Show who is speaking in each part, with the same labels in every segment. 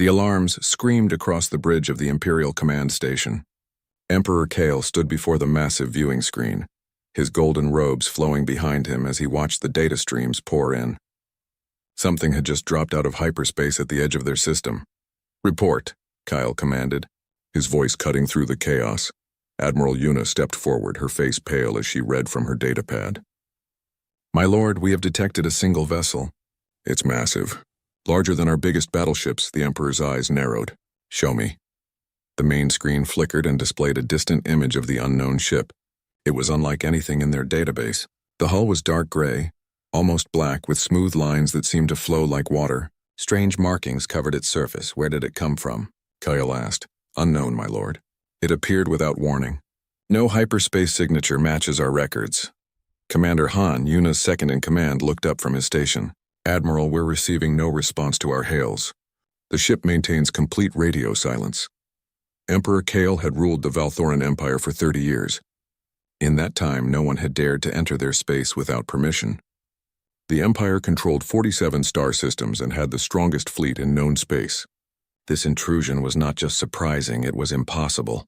Speaker 1: The alarms screamed across the bridge of the Imperial Command Station. Emperor Kale stood before the massive viewing screen, his golden robes flowing behind him as he watched the data streams pour in. Something had just dropped out of hyperspace at the edge of their system. "Report," Kyle commanded, his voice cutting through the chaos. Admiral Una stepped forward, her face pale as she read from her datapad. "My lord, we have detected a single vessel. It's massive. Larger than our biggest battleships." The Emperor's eyes narrowed. "Show me." The main screen flickered and displayed a distant image of the unknown ship. It was unlike anything in their database. The hull was dark gray, almost black, with smooth lines that seemed to flow like water. Strange markings covered its surface. "Where did it come from?" Kyle asked. "Unknown, my lord. It appeared without warning. No hyperspace signature matches our records." Commander Han, Una's second-in-command, looked up from his station. "Admiral, we're receiving no response to our hails. The ship maintains complete radio silence." Emperor Kale had ruled the Valthoran Empire for 30 years. In that time, no one had dared to enter their space without permission. The Empire controlled 47 star systems and had the strongest fleet in known space. This intrusion was not just surprising, it was impossible.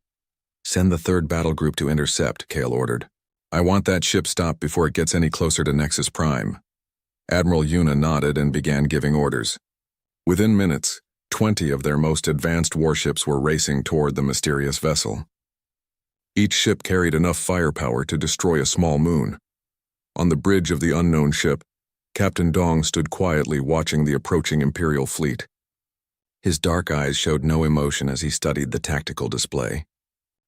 Speaker 1: "Send the 3rd battle group to intercept," Kale ordered. "I want that ship stopped before it gets any closer to Nexus Prime." Admiral Una nodded and began giving orders. Within minutes, 20 of their most advanced warships were racing toward the mysterious vessel. Each ship carried enough firepower to destroy a small moon. On the bridge of the unknown ship, Captain Dong stood quietly watching the approaching Imperial fleet. His dark eyes showed no emotion as he studied the tactical display.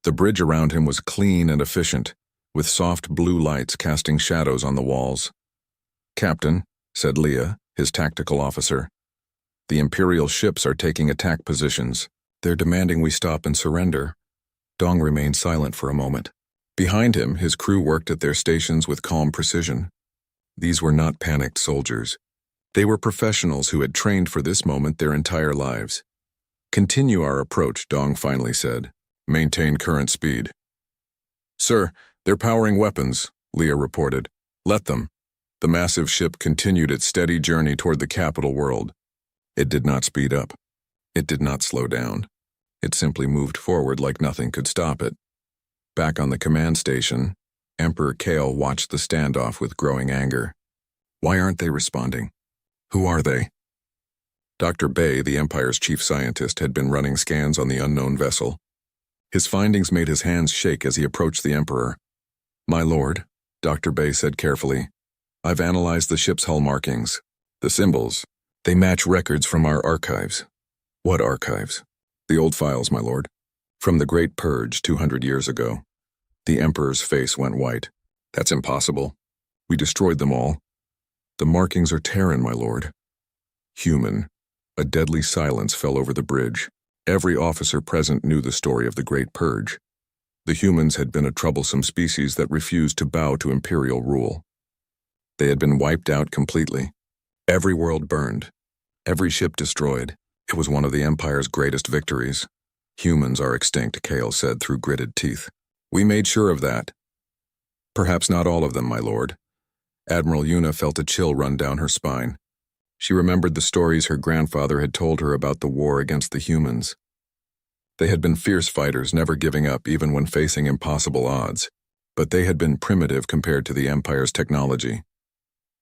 Speaker 1: The bridge around him was clean and efficient, with soft blue lights casting shadows on the walls. "Captain," said Leah, his tactical officer, "the Imperial ships are taking attack positions. They're demanding we stop and surrender." Dong remained silent for a moment. Behind him, his crew worked at their stations with calm precision. These were not panicked soldiers. They were professionals who had trained for this moment their entire lives. "Continue our approach," Dong finally said. "Maintain current speed." "Sir, they're powering weapons," Leah reported. "Let them." The massive ship continued its steady journey toward the capital world. It did not speed up. It did not slow down. It simply moved forward like nothing could stop it. Back on the command station, Emperor Kale watched the standoff with growing anger. Why aren't they responding? Who are they? Dr. Bay, the Empire's chief scientist, had been running scans on the unknown vessel. His findings made his hands shake as he approached the Emperor. "My lord," Dr. Bay said carefully, "I've analyzed the ship's hull markings. The symbols, they match records from our archives." "What archives?" "The old files, my lord. From the Great Purge 200 years ago." The Emperor's face went white. "That's impossible. We destroyed them all. The markings are Terran, my lord." "Human." A deadly silence fell over the bridge. Every officer present knew the story of the Great Purge. The humans had been a troublesome species that refused to bow to Imperial rule. They had been wiped out completely. Every world burned. Every ship destroyed. It was one of the Empire's greatest victories. "Humans are extinct," Kale said through gritted teeth. "We made sure of that." "Perhaps not all of them, my lord." Admiral Una felt a chill run down her spine. She remembered the stories her grandfather had told her about the war against the humans. They had been fierce fighters, never giving up even when facing impossible odds. But they had been primitive compared to the Empire's technology.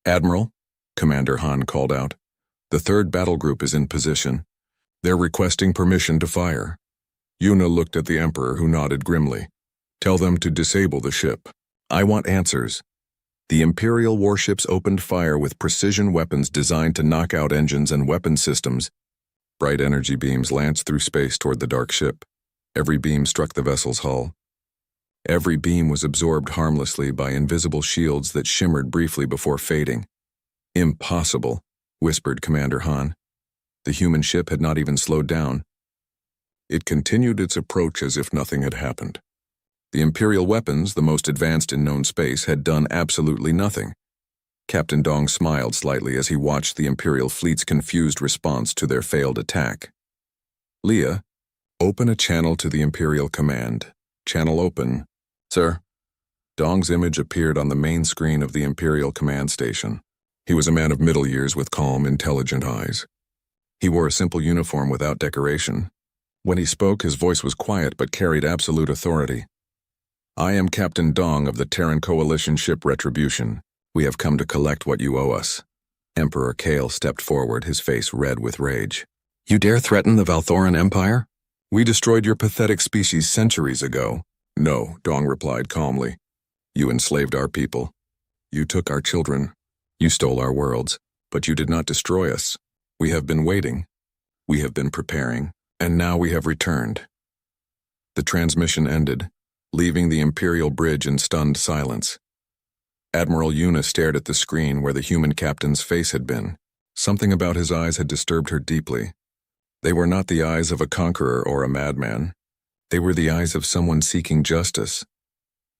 Speaker 1: "Admiral," Commander Han called out, "the 3rd battle group is in position. They're requesting permission to fire." Una looked at the Emperor, who nodded grimly. "Tell them to disable the ship. I want answers." The Imperial warships opened fire with precision weapons designed to knock out engines and weapon systems. Bright energy beams lanced through space toward the dark ship. Every beam struck the vessel's hull. Every beam was absorbed harmlessly by invisible shields that shimmered briefly before fading. "Impossible," whispered Commander Han. The human ship had not even slowed down. It continued its approach as if nothing had happened. The Imperial weapons, the most advanced in known space, had done absolutely nothing. Captain Dong smiled slightly as he watched the Imperial fleet's confused response to their failed attack. "Leah, open a channel to the Imperial Command. Channel open." "Sir." Dong's image appeared on the main screen of the Imperial Command Station. He was a man of middle years with calm, intelligent eyes. He wore a simple uniform without decoration. When he spoke, his voice was quiet but carried absolute authority. I am Captain Dong of the Terran Coalition ship Retribution. We have come to collect what you owe us. Emperor Kale stepped forward, his face red with rage. You dare threaten the Valthoran Empire? We destroyed your pathetic species centuries ago. No, Dong replied calmly. You enslaved our people. You took our children. You stole our worlds, but you did not destroy us. We have been waiting. We have been preparing, and now we have returned. The transmission ended, leaving the Imperial bridge in stunned silence. Admiral Yuna stared at the screen where the human captain's face had been. Something about his eyes had disturbed her deeply. They were not the eyes of a conqueror or a madman. They were the eyes of someone seeking justice.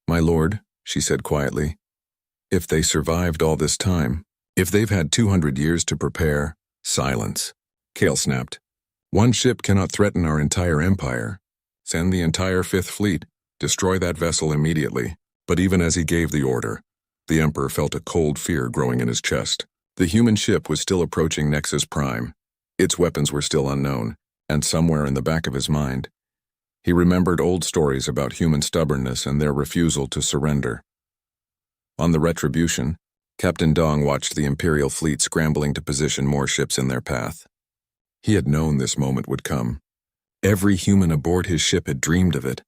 Speaker 1: My lord, she said quietly, if they survived all this time, if they've had 200 years to prepare, silence. Kale snapped. One ship cannot threaten our entire empire. Send the entire Fifth Fleet. Destroy that vessel immediately. But even as he gave the order, the Emperor felt a cold fear growing in his chest. The human ship was still approaching Nexus Prime. Its weapons were still unknown, and somewhere in the back of his mind, he remembered old stories about human stubbornness and their refusal to surrender. On the Retribution, Captain Dong watched the Imperial fleet scrambling to position more ships in their path. He had known this moment would come. Every human aboard his ship had dreamed of it.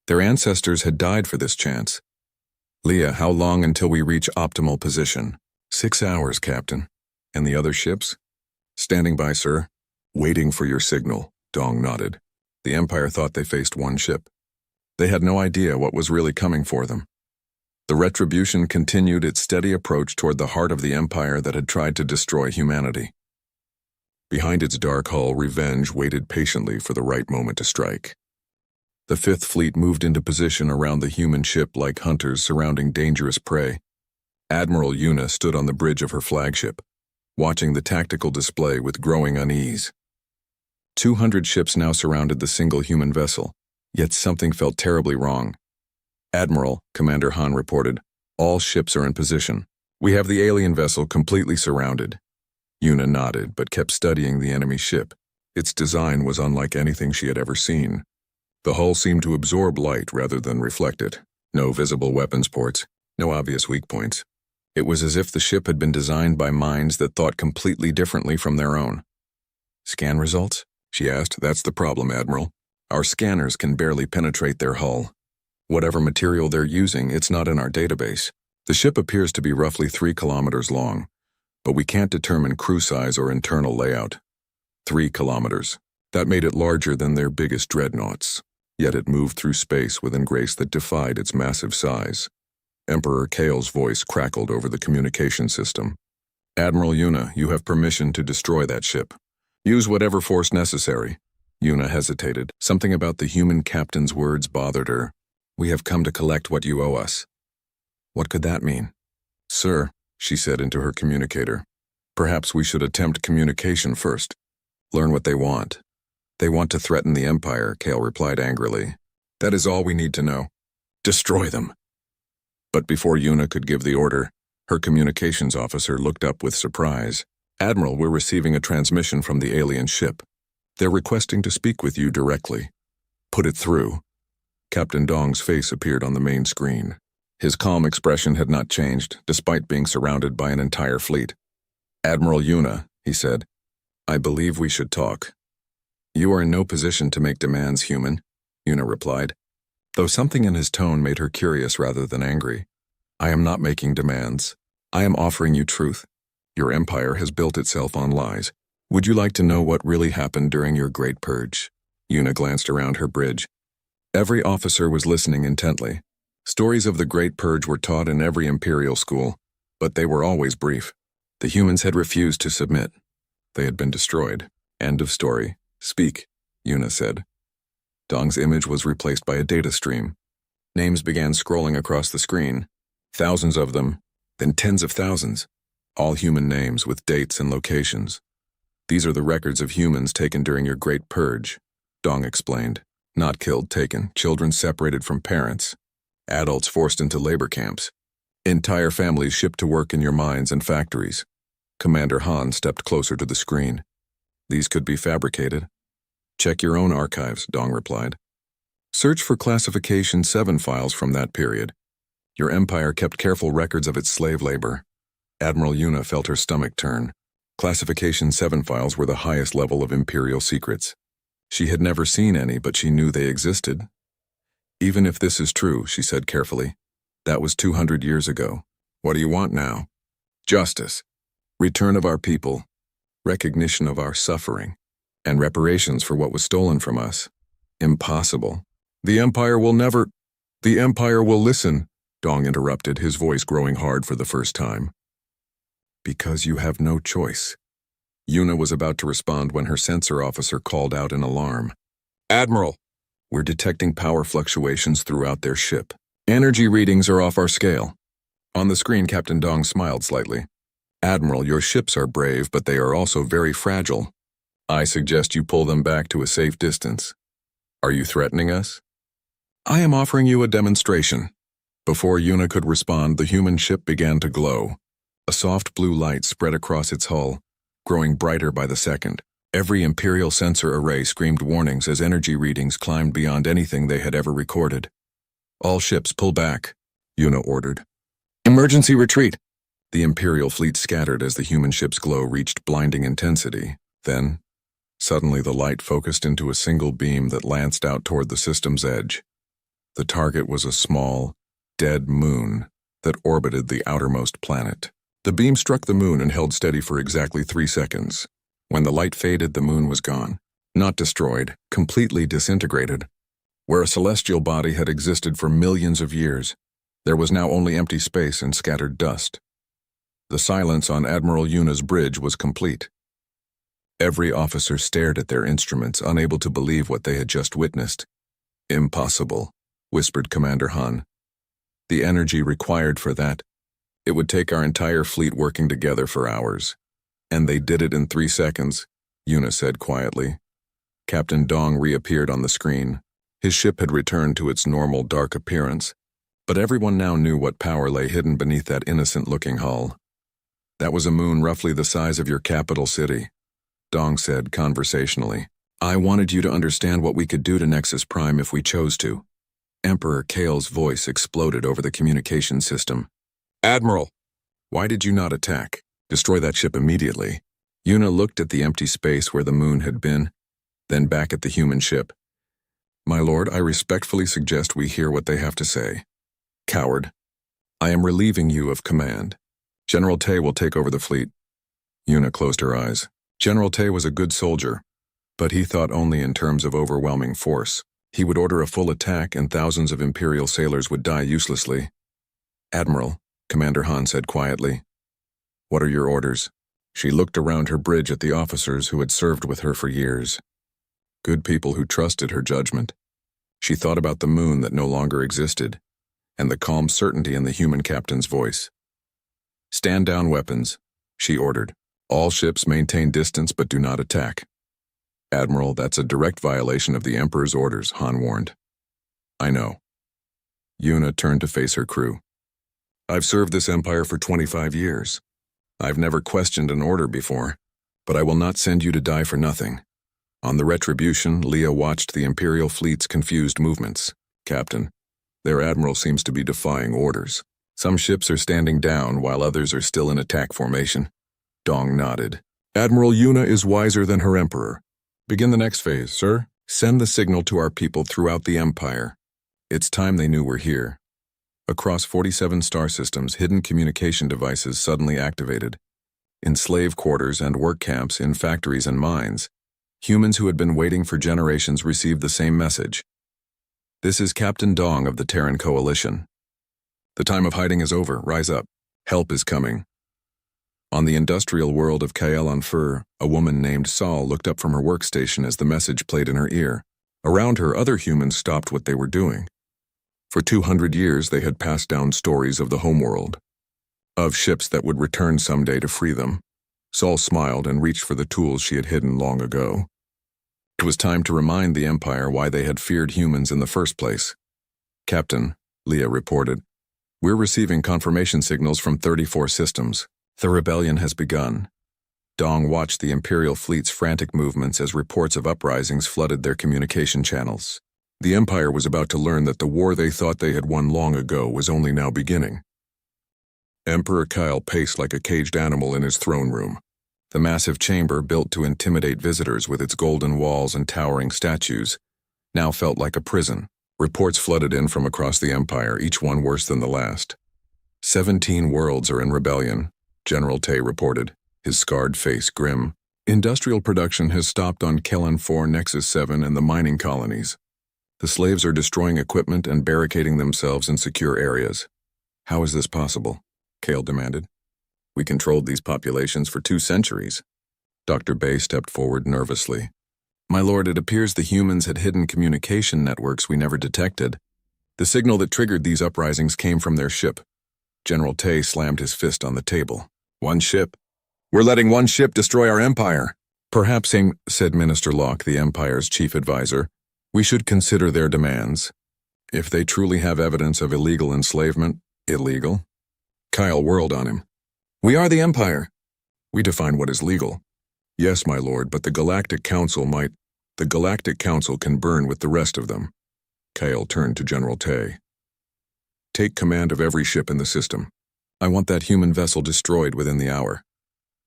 Speaker 1: Their ancestors had died for this chance. Leah, how long until we reach optimal position? 6 hours, Captain. And the other ships? Standing by, sir. Waiting for your signal, Dong nodded. The Empire thought they faced one ship. They had no idea what was really coming for them. The Retribution continued its steady approach toward the heart of the Empire that had tried to destroy humanity. Behind its dark hull, revenge waited patiently for the right moment to strike. The Fifth Fleet moved into position around the human ship like hunters surrounding dangerous prey. Admiral Yuna stood on the bridge of her flagship, watching the tactical display with growing unease. 200 ships now surrounded the single human vessel, yet something felt terribly wrong. Admiral, Commander Han reported, all ships are in position. We have the alien vessel completely surrounded. Yuna nodded but kept studying the enemy ship. Its design was unlike anything she had ever seen. The hull seemed to absorb light rather than reflect it. No visible weapons ports, no obvious weak points. It was as if the ship had been designed by minds that thought completely differently from their own. Scan results? She asked. That's the problem, Admiral. Our scanners can barely penetrate their hull. Whatever material they're using, it's not in our database. The ship appears to be roughly 3 kilometers long, but we can't determine crew size or internal layout. 3 kilometers. That made it larger than their biggest dreadnoughts, yet it moved through space with a grace that defied its massive size. Emperor Kale's voice crackled over the communication system. Admiral Yuna, you have permission to destroy that ship. Use whatever force necessary. Yuna hesitated. Something about the human captain's words bothered her. We have come to collect what you owe us. What could that mean? Sir, she said into her communicator, perhaps we should attempt communication first. Learn what they want. They want to threaten the Empire, Kale replied angrily. That is all we need to know. Destroy them. But before Yuna could give the order, her communications officer looked up with surprise. Admiral, we're receiving a transmission from the alien ship. They're requesting to speak with you directly. Put it through. Captain Dong's face appeared on the main screen. His calm expression had not changed, despite being surrounded by an entire fleet. Admiral Yuna, he said, I believe we should talk. You are in no position to make demands, human, Yuna replied, though something in his tone made her curious rather than angry. I am not making demands. I am offering you truth. Your empire has built itself on lies. Would you like to know what really happened during your Great Purge? Yuna glanced around her bridge. Every officer was listening intently. Stories of the Great Purge were taught in every Imperial school, but they were always brief. The humans had refused to submit. They had been destroyed. End of story. Speak, Yuna said. Dong's image was replaced by a data stream. Names began scrolling across the screen. Thousands of them, then tens of thousands. All human names with dates and locations. These are the records of humans taken during your Great Purge, Dong explained. Not killed, taken, children separated from parents, adults forced into labor camps, entire families shipped to work in your mines and factories. Commander Han stepped closer to the screen. These could be fabricated. Check your own archives, Dong replied. Search for Classification 7 files from that period. Your empire kept careful records of its slave labor. Admiral Yuna felt her stomach turn. Classification 7 files were the highest level of Imperial secrets. She had never seen any, but she knew they existed. Even if this is true, she said carefully, that was 200 years ago. What do you want now? Justice. Return of our people. Recognition of our suffering. And reparations for what was stolen from us. Impossible. The Empire will never... The Empire will listen, Dong interrupted, his voice growing hard for the first time. Because you have no choice. Yuna was about to respond when her sensor officer called out in alarm. Admiral, we're detecting power fluctuations throughout their ship. Energy readings are off our scale. On the screen, Captain Dong smiled slightly. Admiral, your ships are brave, but they are also very fragile. I suggest you pull them back to a safe distance. Are you threatening us? I am offering you a demonstration. Before Yuna could respond, the human ship began to glow. A soft blue light spread across its hull, growing brighter by the second. Every Imperial sensor array screamed warnings as energy readings climbed beyond anything they had ever recorded. All ships pull back, Yuna ordered. Emergency retreat! The Imperial fleet scattered as the human ship's glow reached blinding intensity. Then, suddenly the light focused into a single beam that lanced out toward the system's edge. The target was a small, dead moon that orbited the outermost planet. The beam struck the moon and held steady for exactly 3 seconds. When the light faded, the moon was gone. Not destroyed, completely disintegrated. Where a celestial body had existed for millions of years, there was now only empty space and scattered dust. The silence on Admiral Yuna's bridge was complete. Every officer stared at their instruments, unable to believe what they had just witnessed. Impossible, whispered Commander Han. The energy required for that, it would take our entire fleet working together for hours. And they did it in 3 seconds, Yuna said quietly. Captain Dong reappeared on the screen. His ship had returned to its normal dark appearance, but everyone now knew what power lay hidden beneath that innocent-looking hull. That was a moon roughly the size of your capital city, Dong said conversationally. I wanted you to understand what we could do to Nexus Prime if we chose to. Emperor Kale's voice exploded over the communication system. Admiral, why did you not attack? Destroy that ship immediately. Yuna looked at the empty space where the moon had been, then back at the human ship. My lord, I respectfully suggest we hear what they have to say. Coward, I am relieving you of command. General Tay will take over the fleet. Yuna closed her eyes. General Tay was a good soldier, but he thought only in terms of overwhelming force. He would order a full attack and thousands of Imperial sailors would die uselessly. Admiral, Commander Han said quietly. What are your orders? She looked around her bridge at the officers who had served with her for years. Good people who trusted her judgment. She thought about the moon that no longer existed, and the calm certainty in the human captain's voice. Stand down weapons, she ordered. All ships maintain distance but do not attack. Admiral, that's a direct violation of the Emperor's orders, Han warned. I know. Yuna turned to face her crew. I've served this empire for 25 years. I've never questioned an order before, but I will not send you to die for nothing. On the Retribution, Leah watched the Imperial fleet's confused movements. Captain, their admiral seems to be defying orders. Some ships are standing down while others are still in attack formation. Dong nodded. Admiral Yuna is wiser than her emperor. Begin the next phase, sir. Send the signal to our people throughout the Empire. It's time they knew we're here. Across 47 star systems, hidden communication devices suddenly activated. In slave quarters and work camps, in factories and mines, humans who had been waiting for generations received the same message. This is Captain Dong of the Terran Coalition. The time of hiding is over. Rise up. Help is coming. On the industrial world of Kael-on-Fur, a woman named Sol looked up from her workstation as the message played in her ear. Around her, other humans stopped what they were doing. For 200 years, they had passed down stories of the homeworld, of ships that would return someday to free them. Sol smiled and reached for the tools she had hidden long ago. It was time to remind the Empire why they had feared humans in the first place. Captain, Leah reported, we're receiving confirmation signals from 34 systems. The rebellion has begun. Dong watched the Imperial fleet's frantic movements as reports of uprisings flooded their communication channels. The Empire was about to learn that the war they thought they had won long ago was only now beginning. Emperor Kyle paced like a caged animal in his throne room. The massive chamber, built to intimidate visitors with its golden walls and towering statues, now felt like a prison. Reports flooded in from across the Empire, each one worse than the last. 17 worlds are in rebellion, General Tay reported, his scarred face grim. Industrial production has stopped on Kellan 4, Nexus 7, and the mining colonies. The slaves are destroying equipment and barricading themselves in secure areas. How is this possible? Kale demanded. We controlled these populations for 2 centuries. Dr. Bay stepped forward nervously. My lord, it appears the humans had hidden communication networks we never detected. The signal that triggered these uprisings came from their ship. General Tay slammed his fist on the table. One ship? We're letting one ship destroy our empire. Perhaps, said Minister Locke, the Empire's chief advisor, we should consider their demands. If they truly have evidence of illegal enslavement, illegal? Kyle whirled on him. We are the Empire. We define what is legal. Yes, my lord, but the Galactic Council can burn with the rest of them. Kyle turned to General Tay. Take command of every ship in the system. I want that human vessel destroyed within the hour.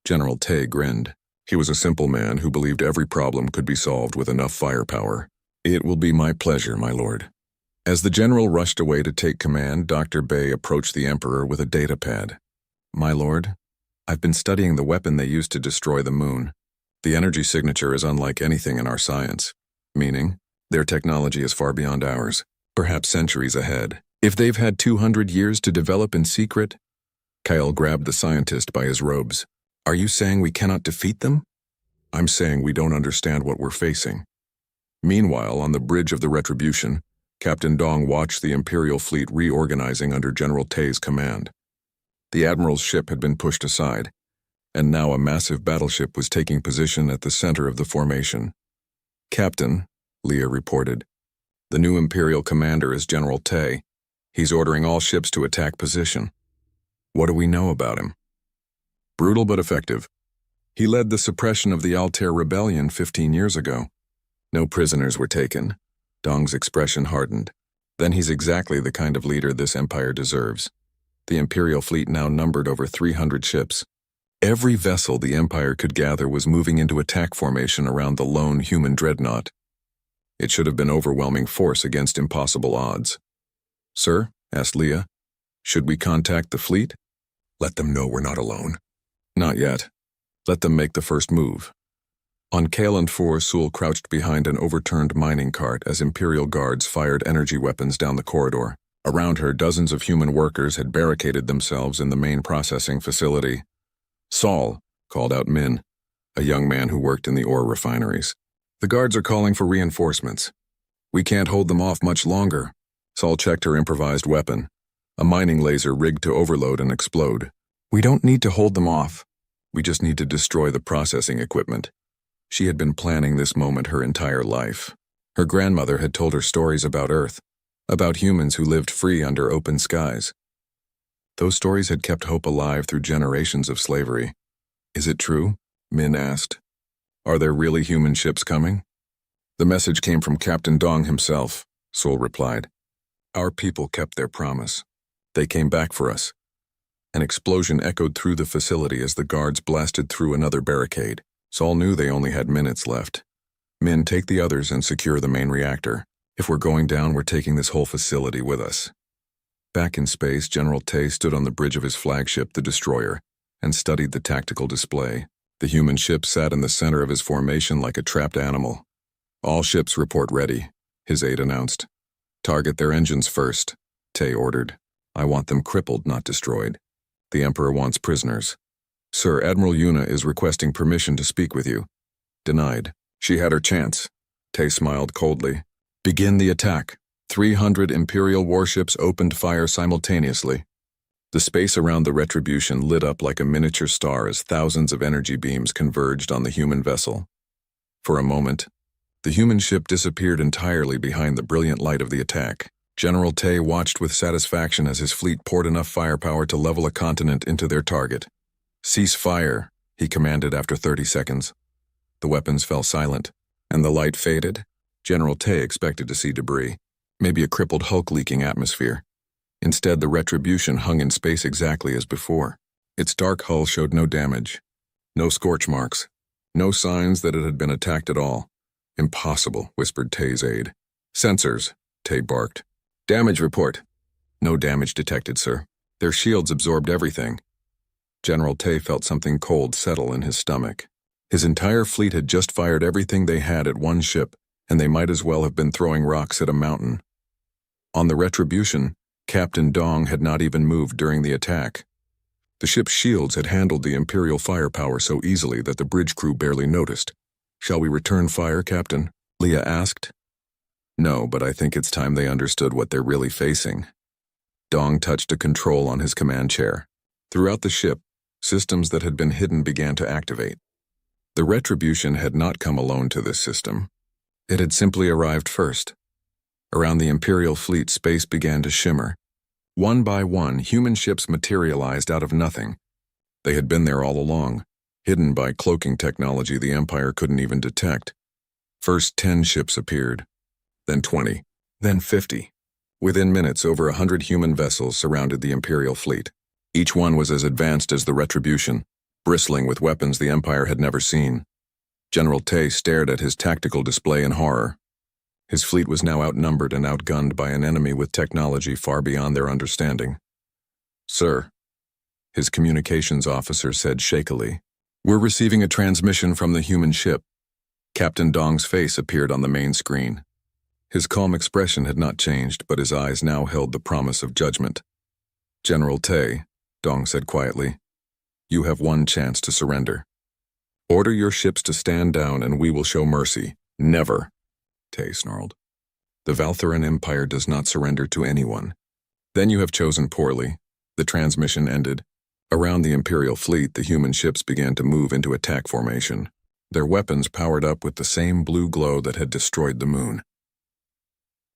Speaker 1: General Tay grinned. He was a simple man who believed every problem could be solved with enough firepower. It will be my pleasure, my lord. As the general rushed away to take command, Dr. Bay approached the Emperor with a datapad. My lord, I've been studying the weapon they used to destroy the moon. The energy signature is unlike anything in our science, meaning their technology is far beyond ours, perhaps centuries ahead. If they've had 200 years to develop in secret, Kyle grabbed the scientist by his robes. Are you saying we cannot defeat them? I'm saying we don't understand what we're facing. Meanwhile, on the bridge of the Retribution, Captain Dong watched the Imperial fleet reorganizing under General Tay's command. The Admiral's ship had been pushed aside, and now a massive battleship was taking position at the center of the formation. Captain, Leah reported, the new Imperial commander is General Tay. He's ordering all ships to attack position. What do we know about him? Brutal but effective. He led the suppression of the Altair Rebellion 15 years ago. No prisoners were taken. Dong's expression hardened. Then he's exactly the kind of leader this empire deserves. The Imperial fleet now numbered over 300 ships. Every vessel the Empire could gather was moving into attack formation around the lone human dreadnought. It should have been overwhelming force against impossible odds. Sir, asked Leah, should we contact the fleet? Let them know we're not alone. Not yet. Let them make the first move. On Kellan 4, Sewell crouched behind an overturned mining cart as Imperial guards fired energy weapons down the corridor. Around her, dozens of human workers had barricaded themselves in the main processing facility. Saul, called out Min, a young man who worked in the ore refineries. The guards are calling for reinforcements. We can't hold them off much longer. Saul checked her improvised weapon, a mining laser rigged to overload and explode. We don't need to hold them off. We just need to destroy the processing equipment. She had been planning this moment her entire life. Her grandmother had told her stories about Earth, about humans who lived free under open skies. Those stories had kept hope alive through generations of slavery. Is it true? Min asked. Are there really human ships coming? The message came from Captain Dong himself, Sol replied. Our people kept their promise. They came back for us. An explosion echoed through the facility as the guards blasted through another barricade. Saul knew they only had minutes left. Min, take the others and secure the main reactor. If we're going down, we're taking this whole facility with us. Back in space, General Tay stood on the bridge of his flagship, the Destroyer, and studied the tactical display. The human ship sat in the center of his formation like a trapped animal. All ships report ready, his aide announced. Target their engines first, Tay ordered. I want them crippled, not destroyed. The Emperor wants prisoners. Sir, Admiral Yuna is requesting permission to speak with you. Denied. She had her chance. Tay smiled coldly. Begin the attack. 300 Imperial warships opened fire simultaneously. The space around the Retribution lit up like a miniature star as thousands of energy beams converged on the human vessel. For a moment, the human ship disappeared entirely behind the brilliant light of the attack. General Tay watched with satisfaction as his fleet poured enough firepower to level a continent into their target. Cease fire, he commanded after 30 seconds. The weapons fell silent, and the light faded. General Tay expected to see debris, maybe a crippled Hulk-leaking atmosphere. Instead, the Retribution hung in space exactly as before. Its dark hull showed no damage, no scorch marks, no signs that it had been attacked at all. Impossible, whispered Tay's aide. Sensors, Tay barked. Damage report. No damage detected, sir. Their shields absorbed everything. General Tay felt something cold settle in his stomach. His entire fleet had just fired everything they had at one ship, and they might as well have been throwing rocks at a mountain. On the Retribution, Captain Dong had not even moved during the attack. The ship's shields had handled the Imperial firepower so easily that the bridge crew barely noticed. Shall we return fire, Captain? Leah asked. No, but I think it's time they understood what they're really facing. Dong touched a control on his command chair. Throughout the ship, systems that had been hidden began to activate. The Retribution had not come alone to this system. It had simply arrived first. Around the Imperial fleet, space began to shimmer. One by one, human ships materialized out of nothing. They had been there all along, hidden by cloaking technology the Empire couldn't even detect. First 10 ships appeared, then 20, then 50. Within minutes, over 100 human vessels surrounded the Imperial fleet. Each one was as advanced as the Retribution, bristling with weapons the Empire had never seen. General Tay stared at his tactical display in horror. His fleet was now outnumbered and outgunned by an enemy with technology far beyond their understanding. Sir, his communications officer said shakily, we're receiving a transmission from the human ship. Captain Dong's face appeared on the main screen. His calm expression had not changed, but his eyes now held the promise of judgment. General Tay, Dong said quietly, you have one chance to surrender. Order your ships to stand down and we will show mercy. Never, Tay snarled. The Valtheran Empire does not surrender to anyone. Then you have chosen poorly. The transmission ended. Around the Imperial fleet, the human ships began to move into attack formation. Their weapons powered up with the same blue glow that had destroyed the moon.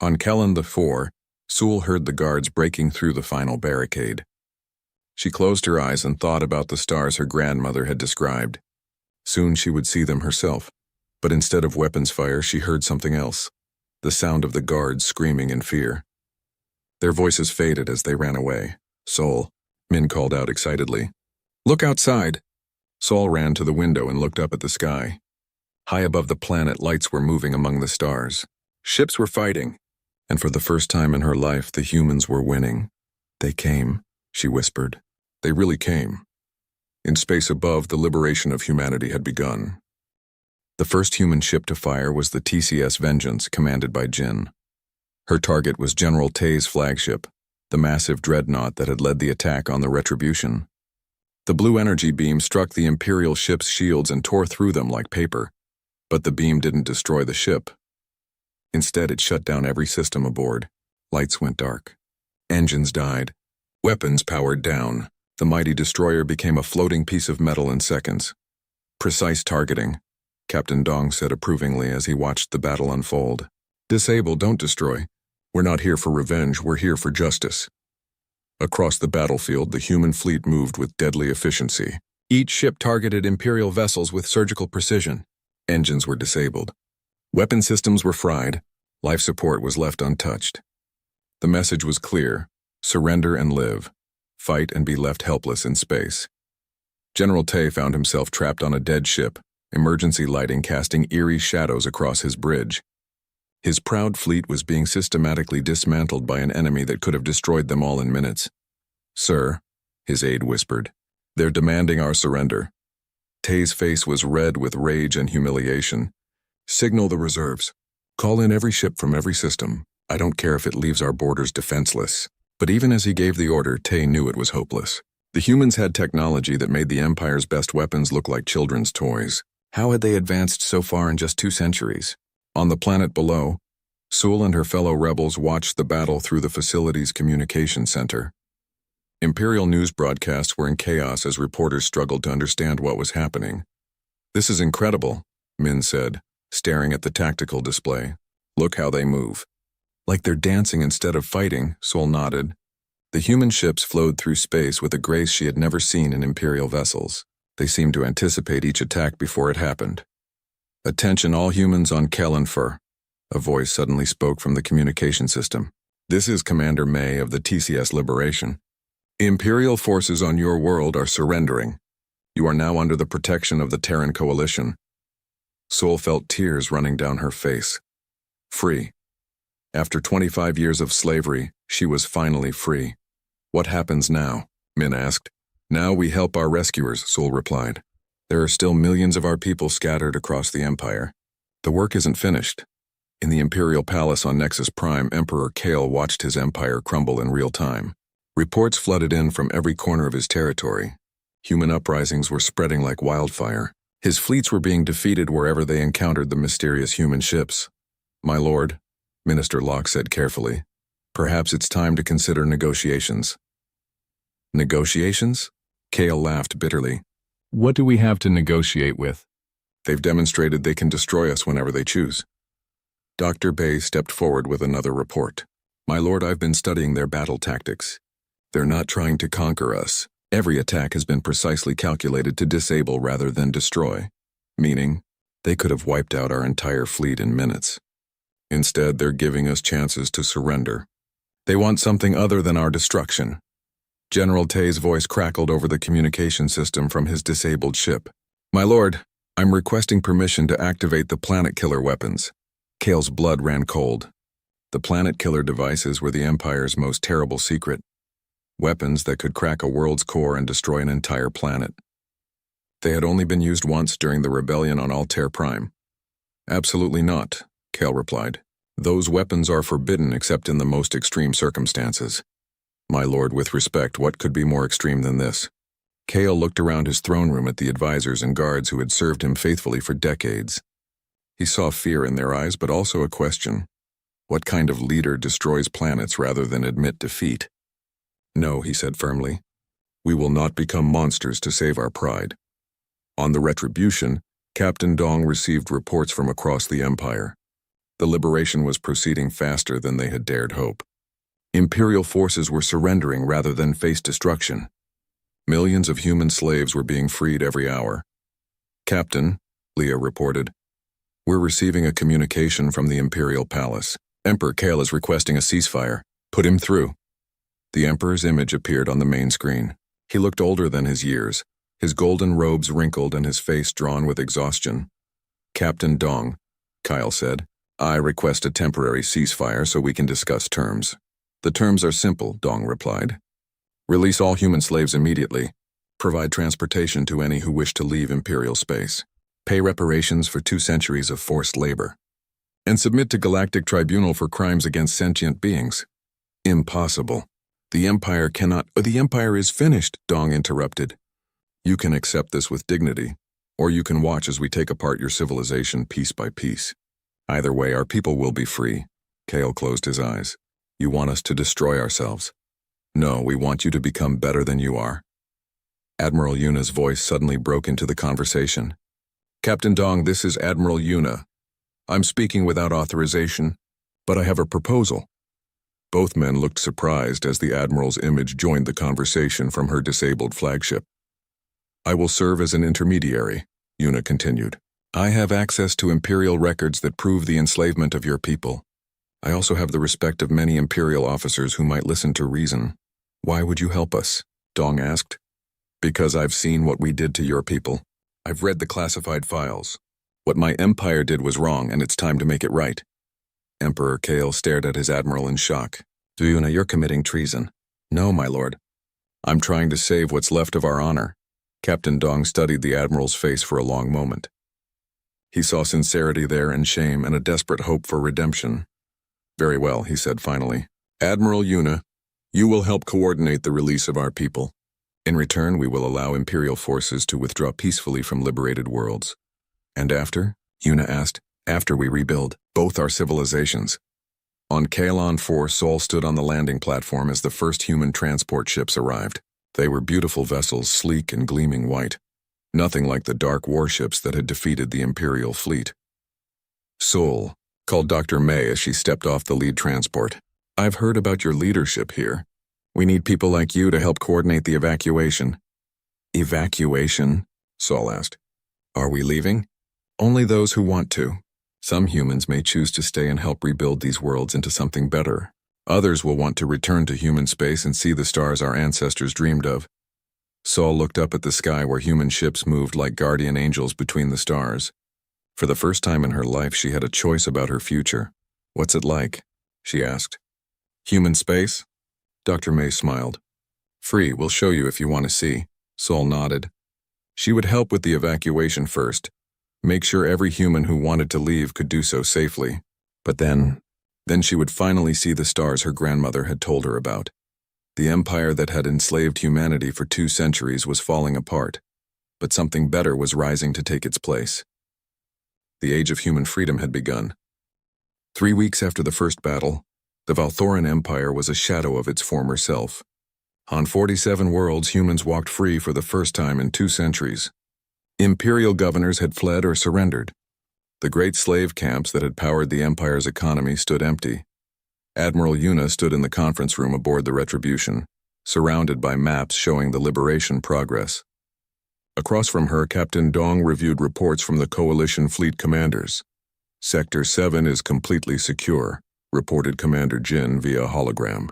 Speaker 1: On Kellan IV, Sewell heard the guards breaking through the final barricade. She closed her eyes and thought about the stars her grandmother had described. Soon she would see them herself, but instead of weapons fire, she heard something else, the sound of the guards screaming in fear. Their voices faded as they ran away. Sol, Min called out excitedly. Look outside. Sol ran to the window and looked up at the sky. High above the planet, lights were moving among the stars. Ships were fighting, and for the first time in her life, the humans were winning. They came, she whispered. They really came. In space above, the liberation of humanity had begun. The first human ship to fire was the TCS Vengeance, commanded by Jin. Her target was General Tay's flagship, the massive dreadnought that had led the attack on the Retribution. The blue energy beam struck the Imperial ship's shields and tore through them like paper, but the beam didn't destroy the ship. Instead, it shut down every system aboard. Lights went dark. Engines died. Weapons powered down. The mighty destroyer became a floating piece of metal in seconds. Precise targeting, Captain Dong said approvingly as he watched the battle unfold. Disable, don't destroy. We're not here for revenge, we're here for justice. Across the battlefield, the human fleet moved with deadly efficiency. Each ship targeted Imperial vessels with surgical precision. Engines were disabled. Weapon systems were fried. Life support was left untouched. The message was clear: surrender and live. Fight and be left helpless in space. General Tay found himself trapped on a dead ship, emergency lighting casting eerie shadows across his bridge. His proud fleet was being systematically dismantled by an enemy that could have destroyed them all in minutes. Sir, his aide whispered, they're demanding our surrender. Tay's face was red with rage and humiliation. Signal the reserves. Call in every ship from every system. I don't care if it leaves our borders defenseless. But even as he gave the order, Tay knew it was hopeless. The humans had technology that made the Empire's best weapons look like children's toys. How had they advanced so far in just 2 centuries? On the planet below, Sewell and her fellow rebels watched the battle through the facility's communication center. Imperial news broadcasts were in chaos as reporters struggled to understand what was happening. This is incredible, Min said, staring at the tactical display. Look how they move. Like they're dancing instead of fighting, Sewell nodded. The human ships flowed through space with a grace she had never seen in Imperial vessels. They seemed to anticipate each attack before it happened. "Attention all humans on Kalanfur," a voice suddenly spoke from the communication system. "This is Commander May of the TCS Liberation. Imperial forces on your world are surrendering. You are now under the protection of the Terran Coalition." Sol felt tears running down her face. Free. After 25 years of slavery, she was finally free. "What happens now?" Min asked. "Now we help our rescuers," Sol replied. "There are still millions of our people scattered across the Empire. The work isn't finished." In the Imperial Palace on Nexus Prime, Emperor Kale watched his empire crumble in real time. Reports flooded in from every corner of his territory. Human uprisings were spreading like wildfire. His fleets were being defeated wherever they encountered the mysterious human ships. "My lord," Minister Locke said carefully, "perhaps it's time to consider negotiations." "Negotiations?" Kale laughed bitterly. "What do we have to negotiate with? They've demonstrated they can destroy us whenever they choose." Dr. Bay stepped forward with another report. "My lord, I've been studying their battle tactics. They're not trying to conquer us. Every attack has been precisely calculated to disable rather than destroy, meaning they could have wiped out our entire fleet in minutes. Instead, they're giving us chances to surrender. They want something other than our destruction." General Tay's voice crackled over the communication system from his disabled ship. "My lord, I'm requesting permission to activate the planet killer weapons." Kale's blood ran cold. The planet killer devices were the Empire's most terrible secret. Weapons that could crack a world's core and destroy an entire planet. They had only been used once during the rebellion on Altair Prime. "Absolutely not," Kale replied. "Those weapons are forbidden except in the most extreme circumstances." "My lord, with respect, what could be more extreme than this?" Kale looked around his throne room at the advisors and guards who had served him faithfully for decades. He saw fear in their eyes, but also a question. What kind of leader destroys planets rather than admit defeat? "No," he said firmly. "We will not become monsters to save our pride." On the Retribution, Captain Dong received reports from across the Empire. The liberation was proceeding faster than they had dared hope. Imperial forces were surrendering rather than face destruction. Millions of human slaves were being freed every hour. "Captain," Leah reported, "we're receiving a communication from the Imperial Palace. Emperor Kale is requesting a ceasefire. Put him through." The Emperor's image appeared on the main screen. He looked older than his years, his golden robes wrinkled and his face drawn with exhaustion. "Captain Dong," Kyle said, "I request a temporary ceasefire so we can discuss terms." "The terms are simple," Dong replied. "Release all human slaves immediately. Provide transportation to any who wish to leave Imperial space. Pay reparations for 2 centuries of forced labor. And submit to Galactic Tribunal for crimes against sentient beings." "Impossible. The Empire cannot—" "The Empire is finished," Dong interrupted. "You can accept this with dignity, or you can watch as we take apart your civilization piece by piece. Either way, our people will be free." Kale closed his eyes. "You want us to destroy ourselves?" "No, we want you to become better than you are." Admiral Yuna's voice suddenly broke into the conversation. "Captain Dong, this is Admiral Yuna. I'm speaking without authorization, but I have a proposal." Both men looked surprised as the Admiral's image joined the conversation from her disabled flagship. "I will serve as an intermediary," Yuna continued. "I have access to Imperial records that prove the enslavement of your people. I also have the respect of many Imperial officers who might listen to reason." "Why would you help us?" Dong asked. "Because I've seen what we did to your people. I've read the classified files. What my Empire did was wrong, and it's time to make it right." Emperor Kale stared at his admiral in shock. "Yuna, you're committing treason." "No, my lord. I'm trying to save what's left of our honor." Captain Dong studied the admiral's face for a long moment. He saw sincerity there and shame and a desperate hope for redemption. "Very well," he said finally. "Admiral Yuna, you will help coordinate the release of our people. In return, we will allow Imperial forces to withdraw peacefully from liberated worlds." "And after?" Yuna asked. "After we rebuild both our civilizations." On Kaelon 4, Sol stood on the landing platform as the first human transport ships arrived. They were beautiful vessels, sleek and gleaming white. Nothing like the dark warships that had defeated the Imperial fleet. "Sol," called Dr. May as she stepped off the lead transport. "I've heard about your leadership here. We need people like you to help coordinate the evacuation." "Evacuation?" Saul asked. Are we leaving? Only those who want to. Some humans may choose to stay and help rebuild these worlds into something better. Others will want to return to human space and see the stars our ancestors dreamed of. Saul looked up at the sky where human ships moved like guardian angels between the stars. For the first time in her life, she had a choice about her future. What's it like? She asked. Human space? Dr. May smiled. Free, we'll show you if you want to see. Saul nodded. She would help with the evacuation first, make sure every human who wanted to leave could do so safely. But then she would finally see the stars her grandmother had told her about. The empire that had enslaved humanity for 2 centuries was falling apart, but something better was rising to take its place. The age of human freedom had begun. 3 weeks after the first battle, the Valthoran Empire was a shadow of its former self. On 47 worlds, humans walked free for the first time in 2 centuries. Imperial governors had fled or surrendered. The great slave camps that had powered the Empire's economy stood empty. Admiral Una stood in the conference room aboard the Retribution, surrounded by maps showing the liberation progress. Across from her, Captain Dong reviewed reports from the Coalition fleet commanders. Sector 7 is completely secure, reported Commander Jin via hologram.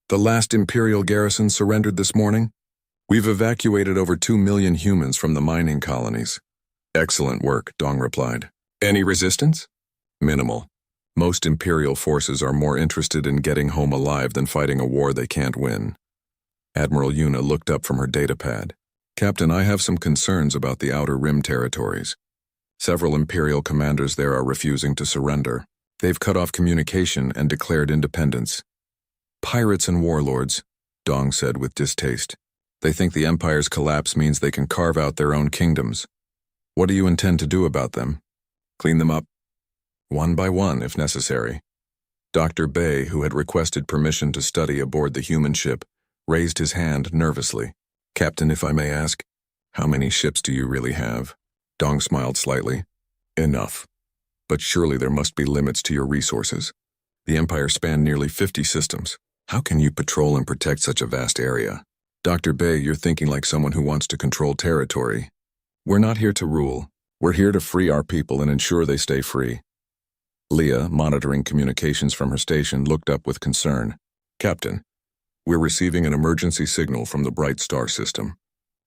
Speaker 1: The last Imperial garrison surrendered this morning. We've evacuated over 2 million humans from the mining colonies. Excellent work, Dong replied. Any resistance? Minimal. Most Imperial forces are more interested in getting home alive than fighting a war they can't win. Admiral Una looked up from her datapad. Captain, I have some concerns about the Outer Rim territories. Several Imperial commanders there are refusing to surrender. They've cut off communication and declared independence. Pirates and warlords, Dong said with distaste. They think the Empire's collapse means they can carve out their own kingdoms. What do you intend to do about them? Clean them up? One by one, if necessary. Dr. Bay, who had requested permission to study aboard the human ship, raised his hand nervously. Captain, if I may ask, how many ships do you really have? Dong smiled slightly. Enough. But surely there must be limits to your resources. The Empire spanned nearly 50 systems. How can you patrol and protect such a vast area? Dr. Bay, you're thinking like someone who wants to control territory. We're not here to rule. We're here to free our people and ensure they stay free. Leah, monitoring communications from her station, looked up with concern. Captain, we're receiving an emergency signal from the Bright Star system.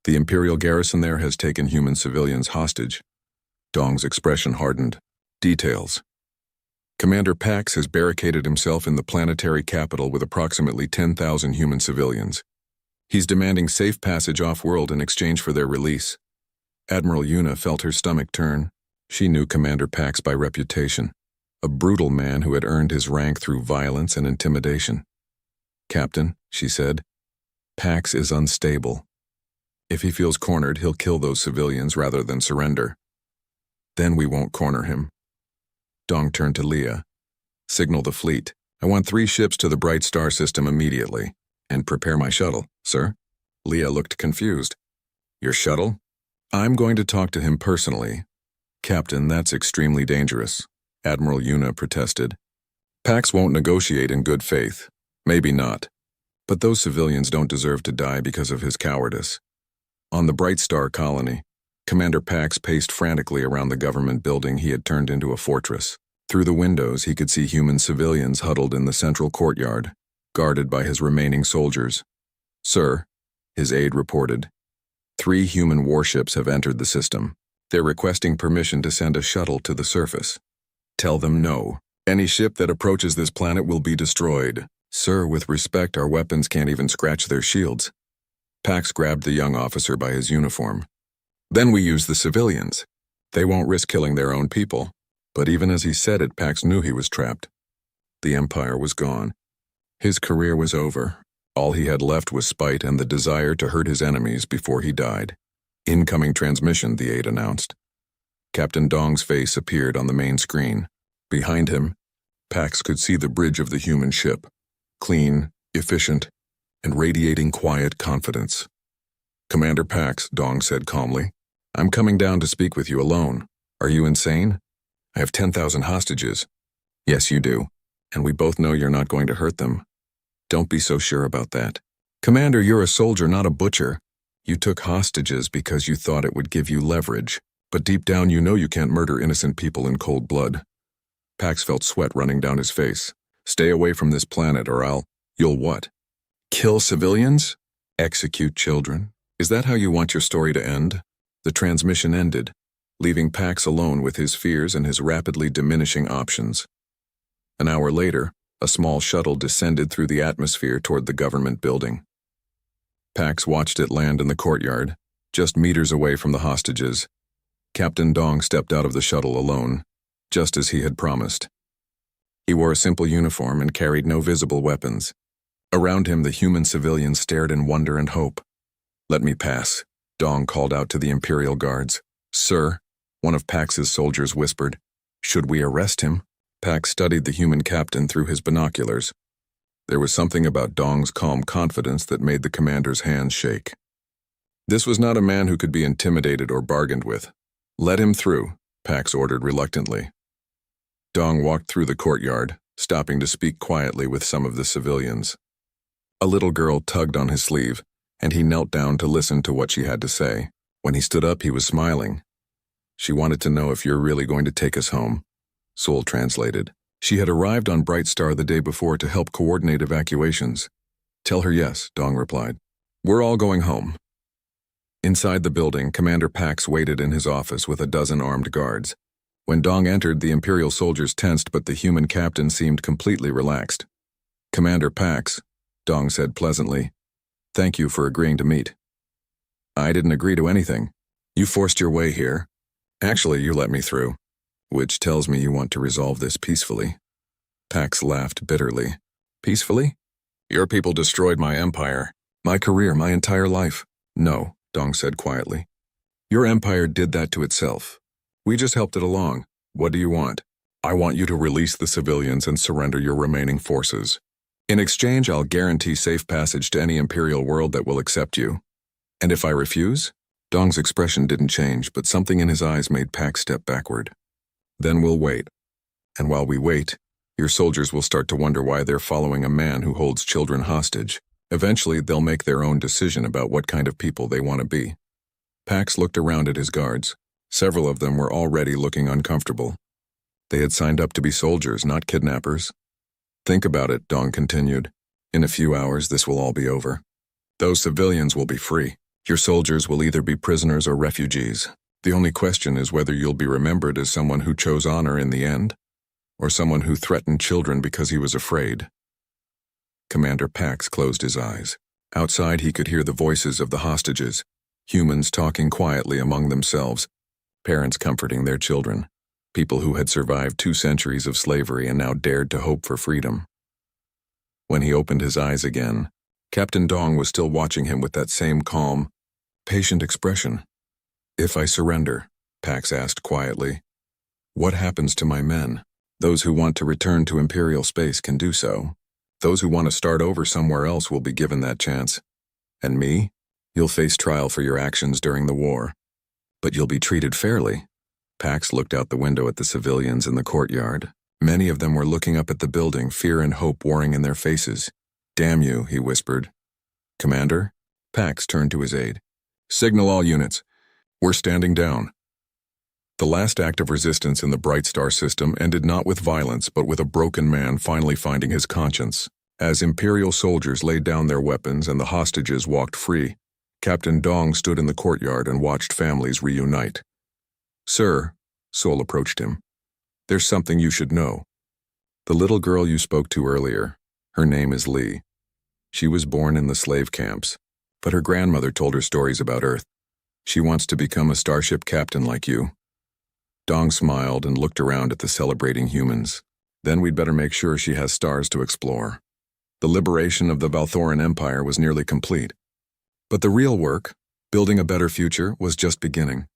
Speaker 1: The Imperial garrison there has taken human civilians hostage. Dong's expression hardened. Details. Commander Pax has barricaded himself in the planetary capital with approximately 10,000 human civilians. He's demanding safe passage off-world in exchange for their release. Admiral Una felt her stomach turn. She knew Commander Pax by reputation, a brutal man who had earned his rank through violence and intimidation. Captain, she said, Pax is unstable. If he feels cornered, he'll kill those civilians rather than surrender. Then we won't corner him. Dong turned to Leah. Signal the fleet. I want 3 ships to the Bright Star system immediately. And prepare my shuttle, sir. Leah looked confused. Your shuttle? I'm going to talk to him personally. Captain, that's extremely dangerous, Admiral Una protested. Pax won't negotiate in good faith. Maybe not. But those civilians don't deserve to die because of his cowardice. On the Bright Star colony, Commander Pax paced frantically around the government building he had turned into a fortress. Through the windows, he could see human civilians huddled in the central courtyard, guarded by his remaining soldiers. Sir, his aide reported, 3 human warships have entered the system. They're requesting permission to send a shuttle to the surface. Tell them no. Any ship that approaches this planet will be destroyed. Sir, with respect, our weapons can't even scratch their shields. Pax grabbed the young officer by his uniform. Then we use the civilians. They won't risk killing their own people. But even as he said it, Pax knew he was trapped. The Empire was gone. His career was over. All he had left was spite and the desire to hurt his enemies before he died. Incoming transmission, the aide announced. Captain Dong's face appeared on the main screen. Behind him, Pax could see the bridge of the human ship. Clean, efficient, and radiating quiet confidence. Commander Pax, Dong said calmly, I'm coming down to speak with you alone. Are you insane? I have 10,000 hostages. Yes, you do. And we both know you're not going to hurt them. Don't be so sure about that. Commander, you're a soldier, not a butcher. You took hostages because you thought it would give you leverage, but deep down you know you can't murder innocent people in cold blood. Pax felt sweat running down his face. Stay away from this planet or you'll what? Kill civilians? Execute children? Is that how you want your story to end? The transmission ended, leaving Pax alone with his fears and his rapidly diminishing options. An hour later, a small shuttle descended through the atmosphere toward the government building. Pax watched it land in the courtyard, just meters away from the hostages. Captain Dong stepped out of the shuttle alone, just as he had promised. He wore a simple uniform and carried no visible weapons. Around him, the human civilians stared in wonder and hope. "Let me pass," Dong called out to the Imperial guards. "Sir," one of Pax's soldiers whispered. "Should we arrest him?" Pax studied the human captain through his binoculars. There was something about Dong's calm confidence that made the commander's hands shake. This was not a man who could be intimidated or bargained with. "Let him through," Pax ordered reluctantly. Dong walked through the courtyard, stopping to speak quietly with some of the civilians. A little girl tugged on his sleeve, and he knelt down to listen to what she had to say. When he stood up, he was smiling. "She wanted to know if you're really going to take us home," Sol translated. She had arrived on Bright Star the day before to help coordinate evacuations. "Tell her yes," Dong replied. "We're all going home." Inside the building, Commander Pax waited in his office with a dozen armed guards. When Dong entered, the Imperial soldiers tensed, but the human captain seemed completely relaxed. "Commander Pax," Dong said pleasantly, "thank you for agreeing to meet." "I didn't agree to anything. You forced your way here. Actually, you let me through, which tells me you want to resolve this peacefully." Pax laughed bitterly. "Peacefully? Your people destroyed my empire, my career, my entire life." "No," Dong said quietly. "Your empire did that to itself. We just helped it along. What do you want?" "I want you to release the civilians and surrender your remaining forces. In exchange, I'll guarantee safe passage to any Imperial world that will accept you." "And if I refuse?" Dong's expression didn't change, but something in his eyes made Pax step backward. "Then we'll wait. And while we wait, your soldiers will start to wonder why they're following a man who holds children hostage. Eventually, they'll make their own decision about what kind of people they want to be." Pax looked around at his guards. Several of them were already looking uncomfortable. They had signed up to be soldiers, not kidnappers. "Think about it," Dong continued. "In a few hours, this will all be over. Those civilians will be free. Your soldiers will either be prisoners or refugees. The only question is whether you'll be remembered as someone who chose honor in the end, or someone who threatened children because he was afraid." Commander Pax closed his eyes. Outside, he could hear the voices of the hostages, humans talking quietly among themselves, parents comforting their children, people who had survived 2 centuries of slavery and now dared to hope for freedom. When he opened his eyes again, Captain Dong was still watching him with that same calm, patient expression. "If I surrender," Pax asked quietly, "what happens to my men? Those who want to return to Imperial space can do so. Those who want to start over somewhere else will be given that chance. And me? You'll face trial for your actions during the war. But you'll be treated fairly." Pax looked out the window at the civilians in the courtyard. Many of them were looking up at the building, fear and hope warring in their faces. "Damn you," he whispered. "Commander?" Pax turned to his aide. "Signal all units. We're standing down." The last act of resistance in the Bright Star system ended not with violence, but with a broken man finally finding his conscience. As Imperial soldiers laid down their weapons and the hostages walked free, Captain Dong stood in the courtyard and watched families reunite. "Sir," Sol approached him, "there's something you should know. The little girl you spoke to earlier, her name is Lee. She was born in the slave camps, but her grandmother told her stories about Earth. She wants to become a starship captain like you." Dong smiled and looked around at the celebrating humans. "Then we'd better make sure she has stars to explore." The liberation of the Valthoran Empire was nearly complete. But the real work, building a better future, was just beginning.